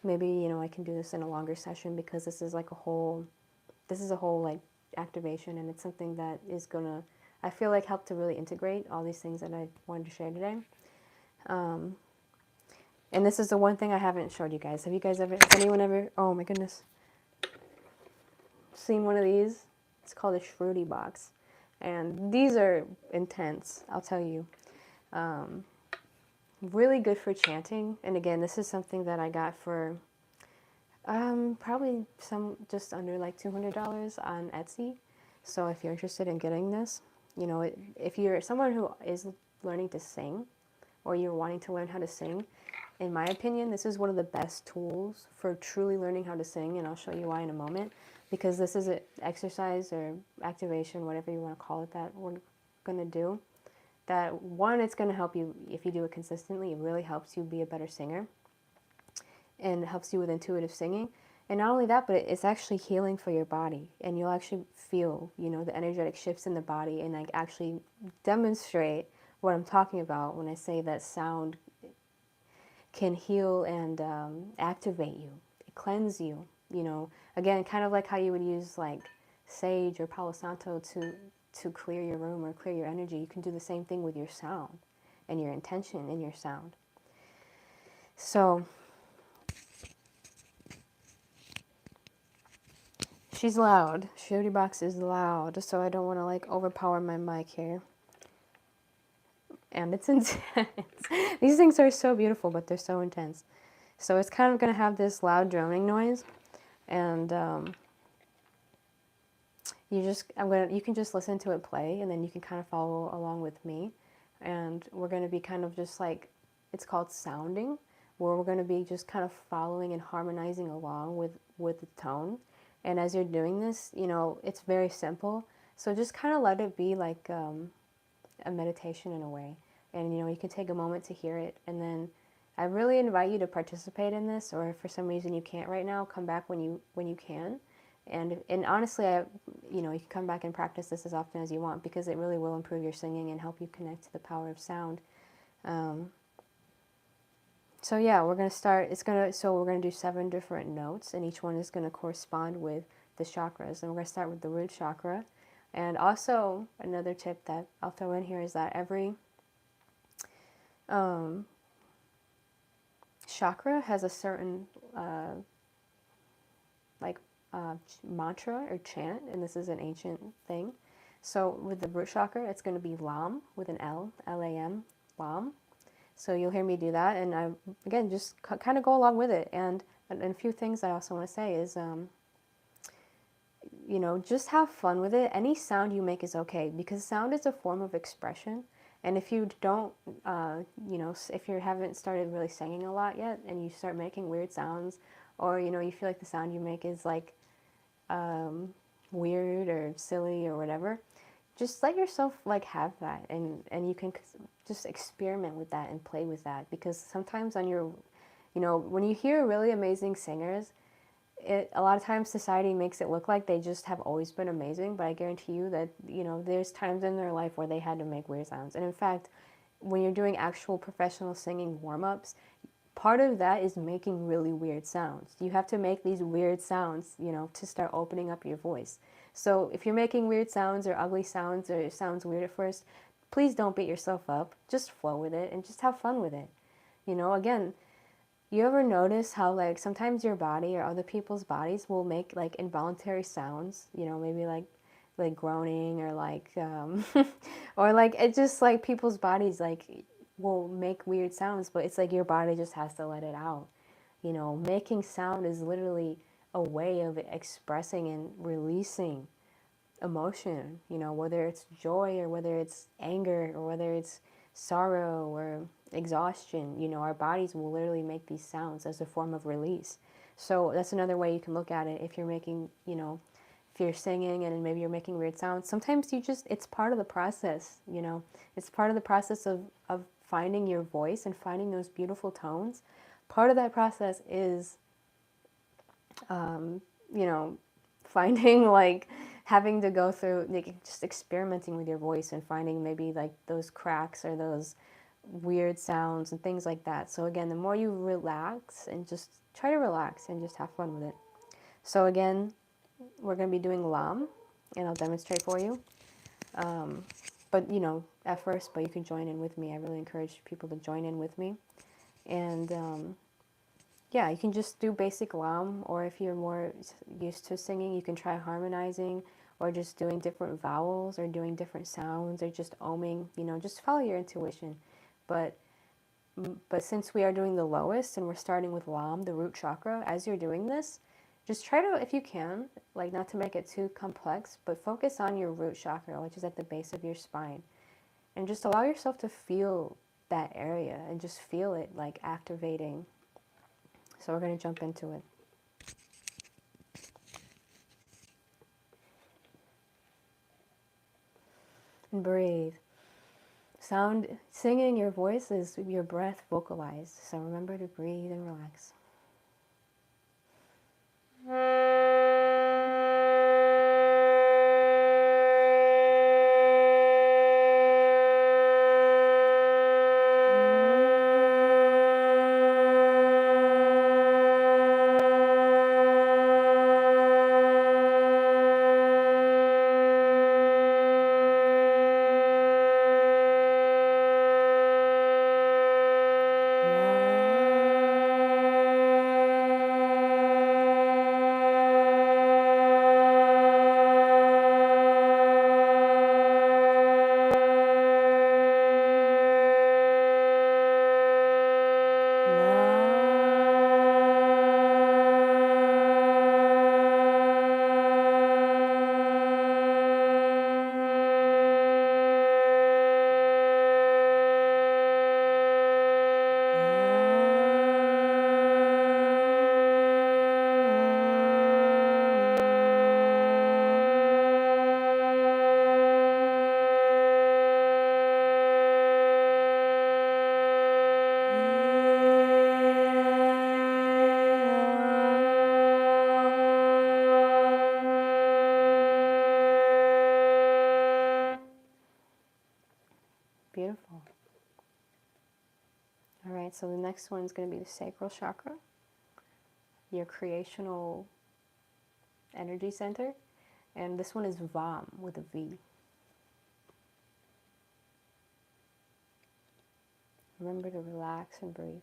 maybe, you know, I can do this in a longer session, because this is like a whole like activation, and it's something that is going to, I feel like, help to really integrate all these things that I wanted to share today. And this is the one thing I haven't showed you guys. Have you guys ever, has anyone ever, oh my goodness, seen one of these? It's called a Shruti Box. And these are intense, I'll tell you. Really good for chanting. And again, this is something that I got for probably just under like $200 on Etsy. So if you're interested in getting this, you know, if you're someone who is learning to sing, or you're wanting to learn how to sing, in my opinion, this is one of the best tools for truly learning how to sing, and I'll show you why in a moment, because this is an exercise or activation, whatever you want to call it, that we're going to do. That, one, it's going to help you, if you do it consistently, it really helps you be a better singer, and it helps you with intuitive singing. And not only that, but it's actually healing for your body, and you'll actually feel, you know, the energetic shifts in the body, and like actually demonstrate what I'm talking about when I say that sound can heal and activate you, cleanse you, you know. Again, kind of like how you would use like sage or Palo Santo to clear your room or clear your energy. You can do the same thing with your sound and your intention in your sound. So she's loud. Shruti Box is loud, so I don't want to like overpower my mic here. And it's intense. These things are so beautiful, but they're so intense. So it's kind of going to have this loud droning noise, and you can just listen to it play, and then you can kind of follow along with me. And we're going to be kind of just like, it's called sounding, where we're going to be just kind of following and harmonizing along with the tone. And as you're doing this, you know, it's very simple. So just kind of let it be like a meditation in a way. And, you know, you can take a moment to hear it. And then I really invite you to participate in this, or if for some reason you can't right now, come back when you can. And honestly, you know, you can come back and practice this as often as you want, because it really will improve your singing and help you connect to the power of sound. So yeah, we're going to start, so we're going to do 7 different notes, and each one is going to correspond with the chakras. And we're going to start with the root chakra. And also, another tip that I'll throw in here is that every chakra has a certain mantra or chant, and this is an ancient thing. So with the root chakra, it's going to be Lam with an L, L-A-M, Lam. So you'll hear me do that, and I, again, just kind of go along with it. And a few things I also want to say is, you know, just have fun with it. Any sound you make is okay, because sound is a form of expression. And if you don't, you know, if you haven't started really singing a lot yet, and you start making weird sounds, or you know, you feel like the sound you make is like weird or silly or whatever, just let yourself like have that, and you can just experiment with that and play with that, because sometimes on your, you know, when you hear really amazing singers, a lot of times society makes it look like they just have always been amazing, but I guarantee you that, you know, there's times in their life where they had to make weird sounds. And in fact, when you're doing actual professional singing warm-ups, part of that is making really weird sounds. You have to make these weird sounds, you know, to start opening up your voice. So if you're making weird sounds or ugly sounds or it sounds weird at first, please don't beat yourself up. Just flow with it and just have fun with it. You know, again, you ever notice how like sometimes your body or other people's bodies will make like involuntary sounds, you know, maybe like groaning or like or like it just like people's bodies like will make weird sounds, but it's like your body just has to let it out. You know, making sound is literally a way of expressing and releasing emotion, you know, whether it's joy or whether it's anger or whether it's sorrow or exhaustion. You know, our bodies will literally make these sounds as a form of release. So that's another way you can look at it. If you're making, you know, if you're singing and maybe you're making weird sounds, sometimes you just, it's part of the process, you know, it's part of the process of finding your voice and finding those beautiful tones. Part of that process is, you know, finding like having to go through like just experimenting with your voice and finding maybe like those cracks or those weird sounds and things like that. So again, the more you relax and just try to relax and just have fun with it. So again, we're going to be doing Lam, and I'll demonstrate for you. But you know, at first, but you can join in with me. I really encourage people to join in with me. And yeah, you can just do basic Lam, or if you're more used to singing, you can try harmonizing or just doing different vowels or doing different sounds or just oming, you know, just follow your intuition. But since we are doing the lowest and we're starting with Lam, the root chakra, as you're doing this, just try to, if you can, like not to make it too complex, but focus on your root chakra, which is at the base of your spine. And just allow yourself to feel that area and just feel it like activating. So we're going to jump into it. And breathe. Sound, singing your voice is your breath vocalized. So remember to breathe and relax. Beautiful. All right, so the next one is going to be the sacral chakra, your creational energy center. And this one is Vam with a V. Remember to relax and breathe.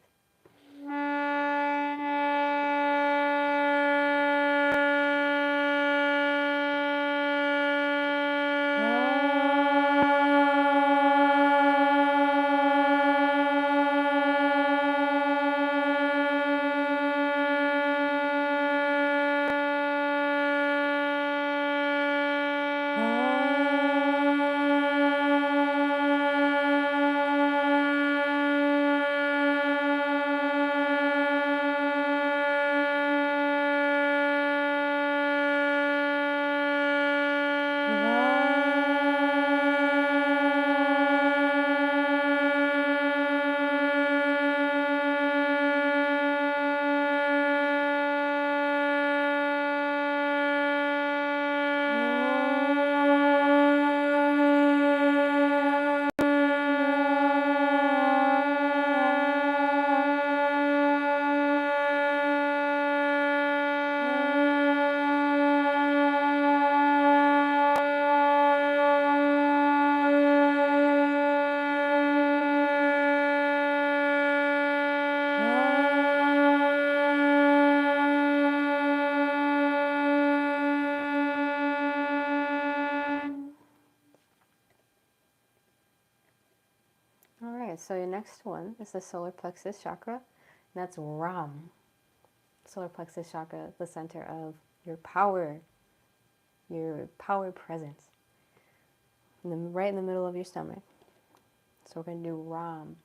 right, so your next one is the solar plexus chakra. And that's Ram. Solar plexus chakra, the center of your power presence. Right in the middle of your stomach. So we're going to do Ram.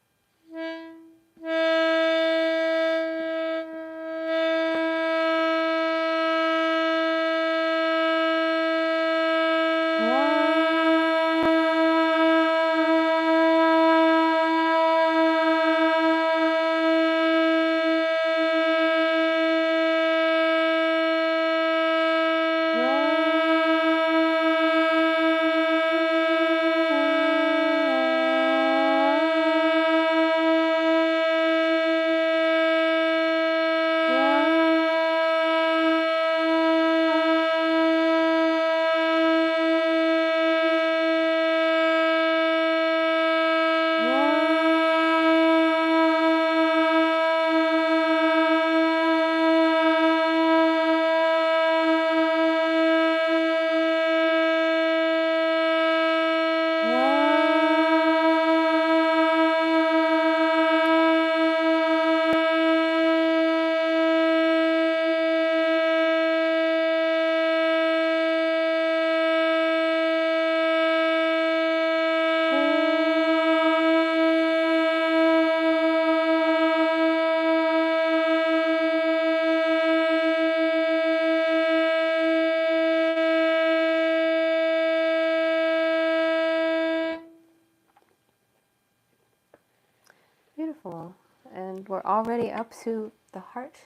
Beautiful. And we're already up to the heart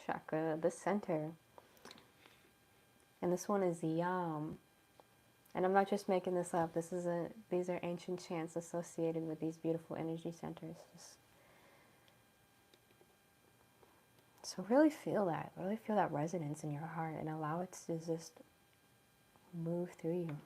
chakra, the center. And this one is Yam. And I'm not just making this up. These are ancient chants associated with these beautiful energy centers. So really feel that resonance in your heart and allow it to just move through you.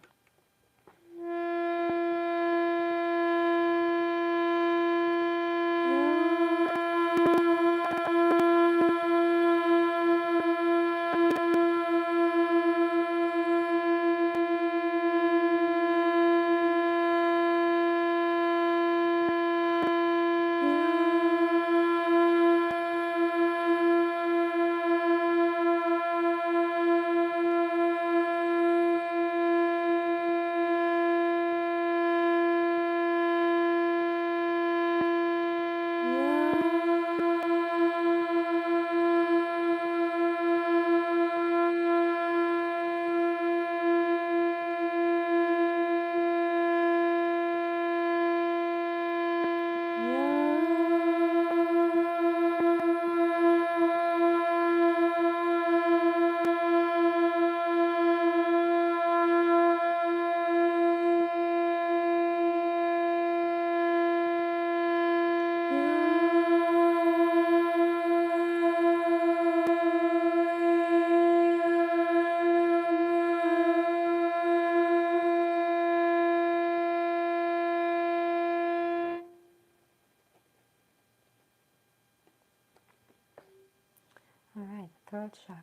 All right, throat chakra.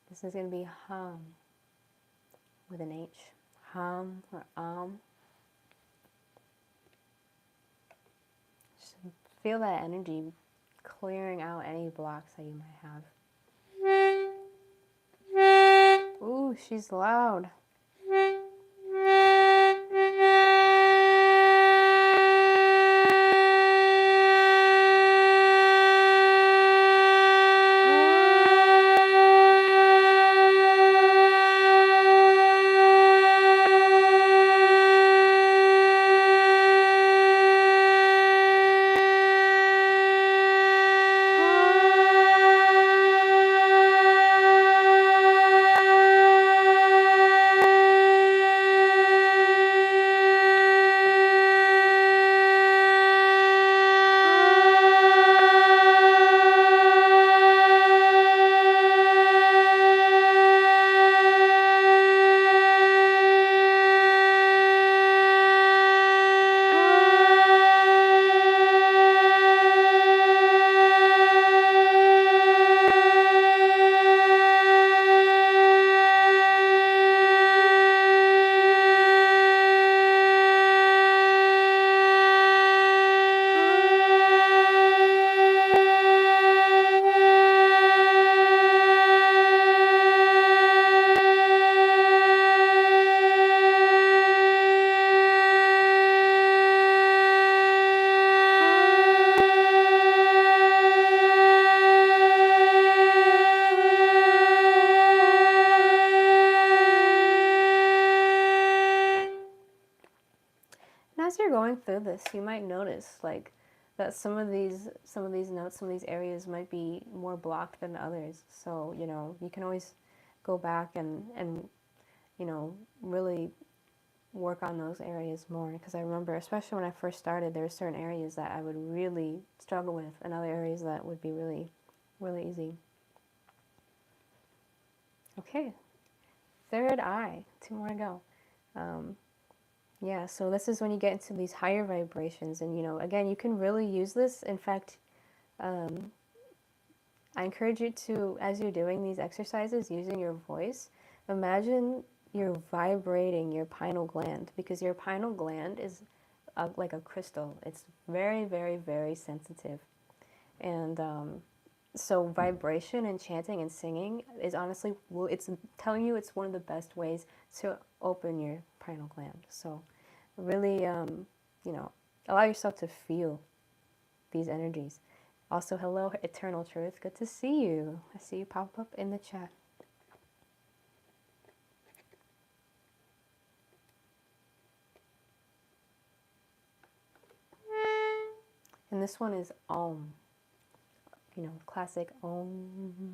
This is going to be hum with an H. Hum or Just feel that energy clearing out any blocks that you might have. Ooh, she's loud. as you're going through this, you might notice like that some of these notes, some of these areas might be more blocked than others. So, you know, you can always go back and you know, really work on those areas more, because I remember, especially when I first started, there were certain areas that I would really struggle with and other areas that would be really, really easy. Okay, third eye, 2 more to go. Yeah, so this is when you get into these higher vibrations, and you know, again, you can really use this. In fact, I encourage you to, as you're doing these exercises using your voice, imagine you're vibrating your pineal gland, because your pineal gland is like a crystal. It's very, very, very sensitive. And so vibration and chanting and singing is honestly, it's telling you it's one of the best ways to open your pineal gland. So really, you know, allow yourself to feel these energies. Also, hello, Eternal Truth. Good to see you. I see you pop up in the chat. And this one is Om. You know, classic Om.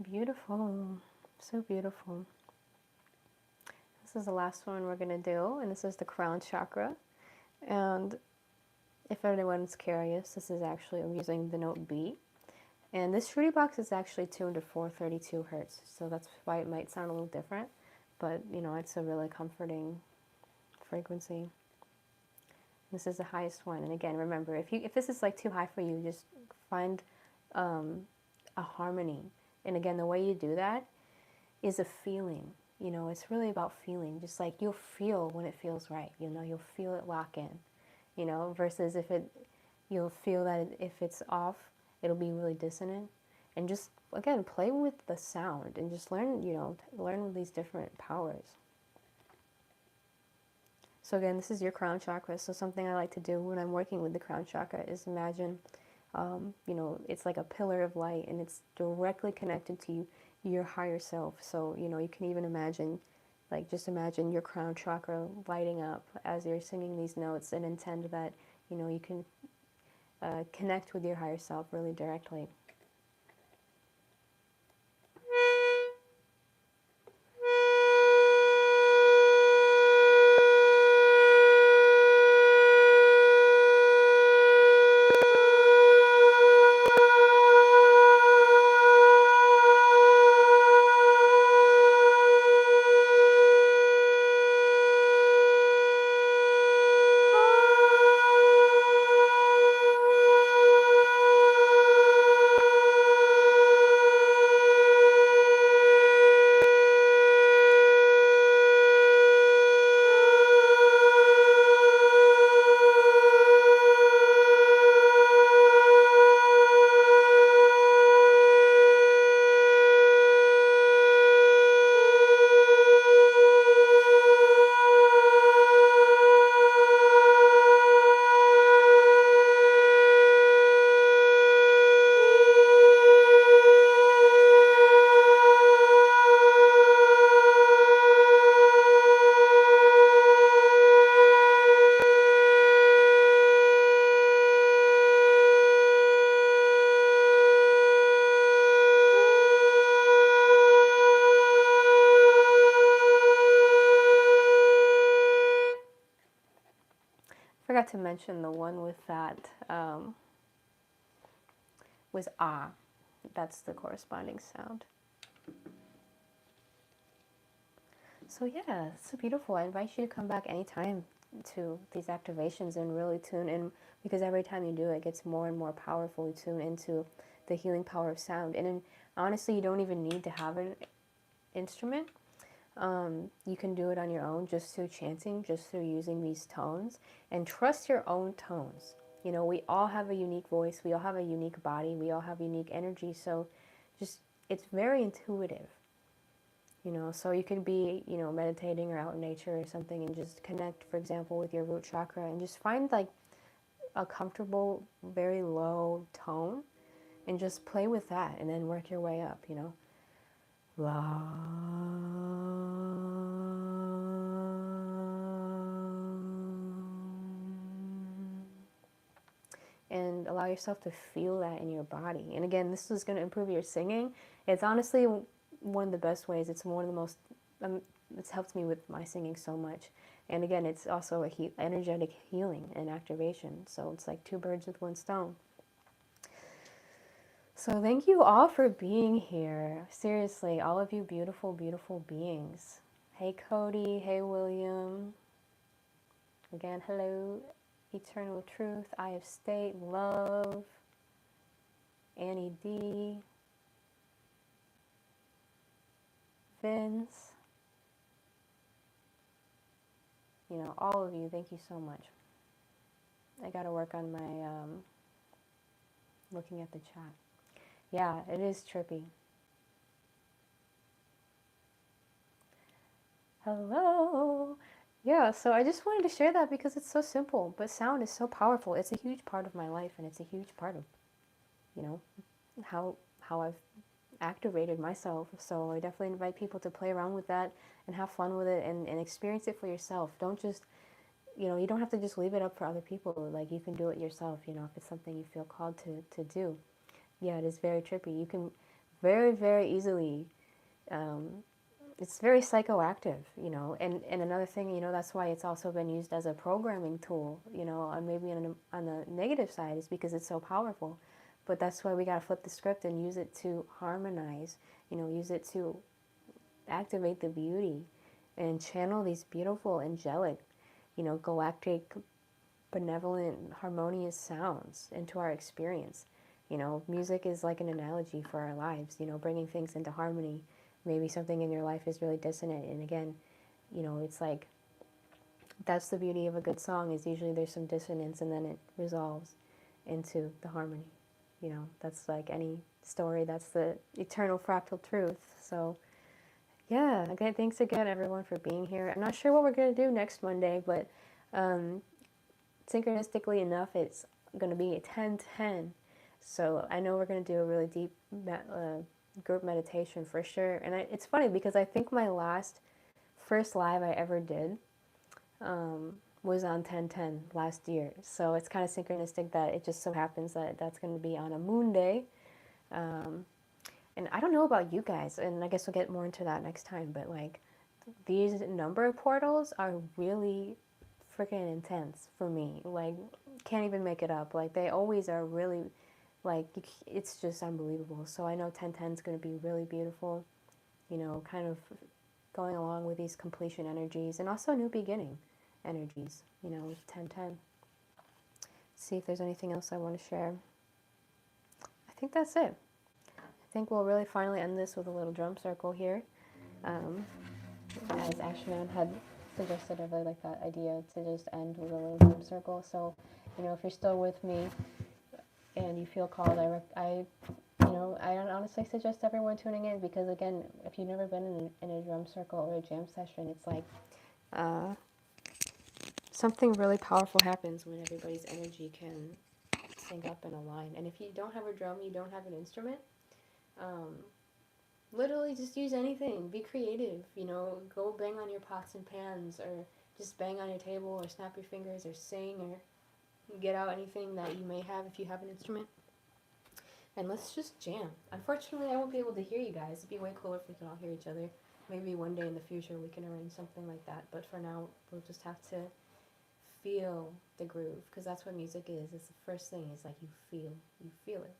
Beautiful. So beautiful. This is the last one we're going to do, and this is the crown chakra. And if anyone's curious, this is actually, I'm using the note B. And this Shruti Box is actually tuned to 432 hertz, so that's why it might sound a little different. But, you know, it's a really comforting frequency. This is the highest one. And again, remember, if this is like too high for you, just find a harmony. And again, the way you do that is a feeling. You know, it's really about feeling. Just like you'll feel when it feels right. You know, you'll feel it lock in. You know, versus you'll feel that if it's off, it'll be really dissonant. And just, again, play with the sound and just learn, you know, learn these different powers. So again, this is your crown chakra. So something I like to do when I'm working with the crown chakra is imagine, you know, it's like a pillar of light, and it's directly connected to your higher self. So, you know, you can even imagine, like, just imagine your crown chakra lighting up as you're singing these notes, and intend that, you know, you can connect with your higher self really directly. mention the one with that was A. That's the corresponding sound. So yeah, it's so beautiful. I invite you to come back anytime to these activations and really tune in, because every time you do it, it gets more and more powerful. You tune into the healing power of sound. And honestly, you don't even need to have an instrument. You can do it on your own, just through chanting, just through using these tones, and trust your own tones. You know, we all have a unique voice, we all have a unique body, we all have unique energy, so just, it's very intuitive. You know, so you could be, you know, meditating or out in nature or something and just connect, for example, with your root chakra and just find like a comfortable, very low tone and just play with that and then work your way up, you know. La. And allow yourself to feel that in your body. And again, this is going to improve your singing. It's honestly one of the best ways. It's one of the most, it's helped me with my singing so much. And again, it's also a energetic healing and activation. So it's like two birds with one stone. So thank you all for being here. Seriously, all of you beautiful, beautiful beings. Hey Cody, hey William. Again, hello. Eternal Truth, I Have State, Love, Annie D, Vince, you know, all of you, thank you so much. I gotta work on my, looking at the chat. Yeah, it is trippy. Hello. Yeah, so I just wanted to share that because it's so simple, but sound is so powerful. It's a huge part of my life, and it's a huge part of, you know, how I've activated myself. So I definitely invite people to play around with that and have fun with it and experience it for yourself. Don't just, you know, you don't have to just leave it up for other people. Like, you can do it yourself, you know, if it's something you feel called to do. Yeah, it is very trippy. You can very, very easily, it's very psychoactive, you know, and another thing, you know, that's why it's also been used as a programming tool, you know, and maybe on the negative side is because it's so powerful. But that's why we got to flip the script and use it to harmonize, you know, use it to activate the beauty and channel these beautiful, angelic, you know, galactic, benevolent, harmonious sounds into our experience. You know, music is like an analogy for our lives, you know, bringing things into harmony. Maybe something in your life is really dissonant, and again, you know, it's like, that's the beauty of a good song, is usually there's some dissonance and then it resolves into the harmony. You know, that's like any story, that's the eternal fractal truth. So yeah, again, thanks again everyone for being here. I'm not sure what we're going to do next Monday, but synchronistically enough, it's going to be 10-10. So I know we're going to do a really deep group meditation for sure. And it's funny because I think my first live I ever did was on 10-10 last year. So it's kind of synchronistic that it just so happens that that's going to be on a moon day. And I don't know about you guys, and I guess we'll get more into that next time, but like, these number portals are really freaking intense for me. Like, can't even make it up. Like, they always are really, like, it's just unbelievable. So I know 10-10 is going to be really beautiful, you know, kind of going along with these completion energies and also new beginning energies, you know, 10-10. See if there's anything else I want to share. I think that's it. I think we'll really finally end this with a little drum circle here. As Ashman had suggested, I really like that idea to just end with a little drum circle. So, you know, if you're still with me and you feel called, I honestly suggest everyone tuning in, because again, if you've never been in a drum circle or a jam session, it's like something really powerful happens when everybody's energy can sync up and align. And if you don't have a drum, you don't have an instrument, literally just use anything. Be creative, you know, go bang on your pots and pans, or just bang on your table, or snap your fingers, or sing, or get out anything that you may have if you have an instrument. And let's just jam. Unfortunately, I won't be able to hear you guys. It'd be way cooler if we could all hear each other. Maybe one day in the future we can arrange something like that. But for now, we'll just have to feel the groove, because that's what music is. It's the first thing. It's like you feel it.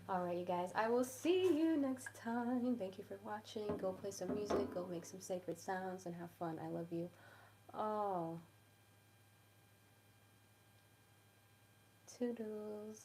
Alright, you guys, I will see you next time. Thank you for watching. Go play some music, go make some sacred sounds, and have fun. I love you. Oh. Toodles.